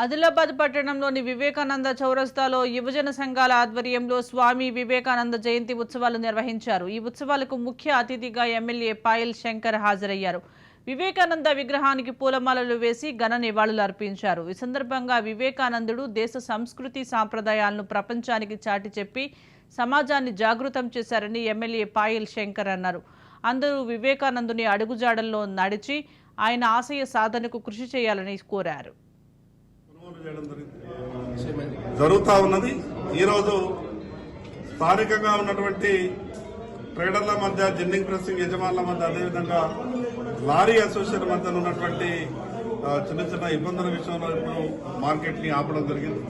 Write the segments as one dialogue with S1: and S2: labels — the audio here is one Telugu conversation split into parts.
S1: ఆదిలాబాద్ పట్టణంలోని వివేకానంద చౌరస్తాలో యువజన సంఘాల ఆధ్వర్యంలో స్వామి వివేకానంద జయంతి ఉత్సవాలు నిర్వహించారు. ఈ ఉత్సవాలకు ముఖ్య అతిథిగా ఎమ్మెల్యే పాయల్ శంకర్ హాజరయ్యారు. వివేకానంద విగ్రహానికి పూలమాలలు వేసి ఘన నివాళులు అర్పించారు. ఈ సందర్భంగా వివేకానందుడు దేశ సంస్కృతి సాంప్రదాయాలను ప్రపంచానికి చాటి చెప్పి సమాజాన్ని జాగృతం చేశారని ఎమ్మెల్యే పాయల్ శంకర్ అన్నారు. అందరూ వివేకానందుని అడుగుజాడల్లో నడిచి ఆయన ఆశయ సాధనకు కృషి చేయాలని కోరారు.
S2: జరుగుతా ఉన్నది. ఈరోజు స్థానికంగా ఉన్నటువంటి ట్రేడర్ల మధ్య, జెన్నింగ్ ప్రెసింగ్ యజమానుల మధ్య, అదేవిధంగా లారీ అసోసియేషన్ మధ్య ఉన్నటువంటి చిన్న చిన్న ఇబ్బందుల విషయంలో ఇప్పుడు మార్కెట్ ని ఆపడం జరిగింది.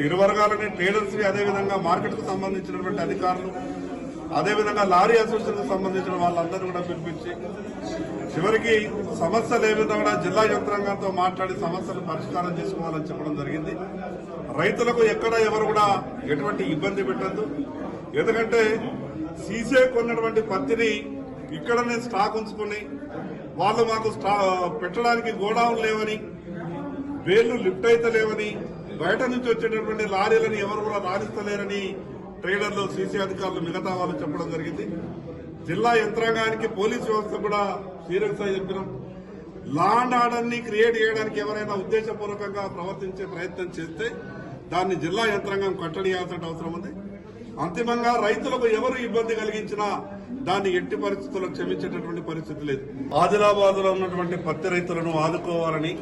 S2: ఇరు వర్గాలని, ట్రేడర్స్ ని, అదేవిధంగా మార్కెట్ కు సంబంధించినటువంటి అధికారులు, అదేవిధంగా లారీ అసోసియేషన్ కు సంబంధించిన వాళ్ళందరూ కూడా పిలిపించి చివరికి సమస్యలు ఏమైనా కూడా జిల్లా యంత్రాంగంతో మాట్లాడి సమస్యలు పరిష్కారం చేసుకోవాలని చెప్పడం జరిగింది. రైతులకు ఎక్కడ ఎవరు కూడా ఎటువంటి ఇబ్బంది పెట్టద్దు. ఎందుకంటే సీసే కొన్నటువంటి పత్తిని ఇక్కడనే స్టాక్ ఉంచుకుని వాళ్ళు మాకు పెట్టడానికి గోడౌన్ లేవని, వేళ్లు లిఫ్ట్ అయితే లేవని, బయట నుంచి వచ్చేటటువంటి లారీలను ఎవరు కూడా రాణిస్తలేరని ట్రేడర్లు, సీసీ అధికారులు, మిగతా వాళ్ళు చెప్పడం జరిగింది. జిల్లా యంత్రాంగానికి, పోలీసు వ్యవస్థ కూడా సీరియస్ గా చెప్పినాం. లా అండ్ ఆర్డర్ ని క్రియేట్ చేయడానికి ఎవరైనా ఉద్దేశపూర్వకంగా ప్రవర్తించే ప్రయత్నం చేస్తే దాన్ని జిల్లా యంత్రాంగం కట్టడియాల్సిన అవసరం ఉంది. అంతిమంగా రైతులకు ఎవరు ఇబ్బంది కలిగించినా దాన్ని ఎట్టి పరిస్థితుల్లో క్షమించేటటువంటి పరిస్థితి లేదు. ఆదిలాబాద్ లో ఉన్నటువంటి పత్తి రైతులను ఆదుకోవాలని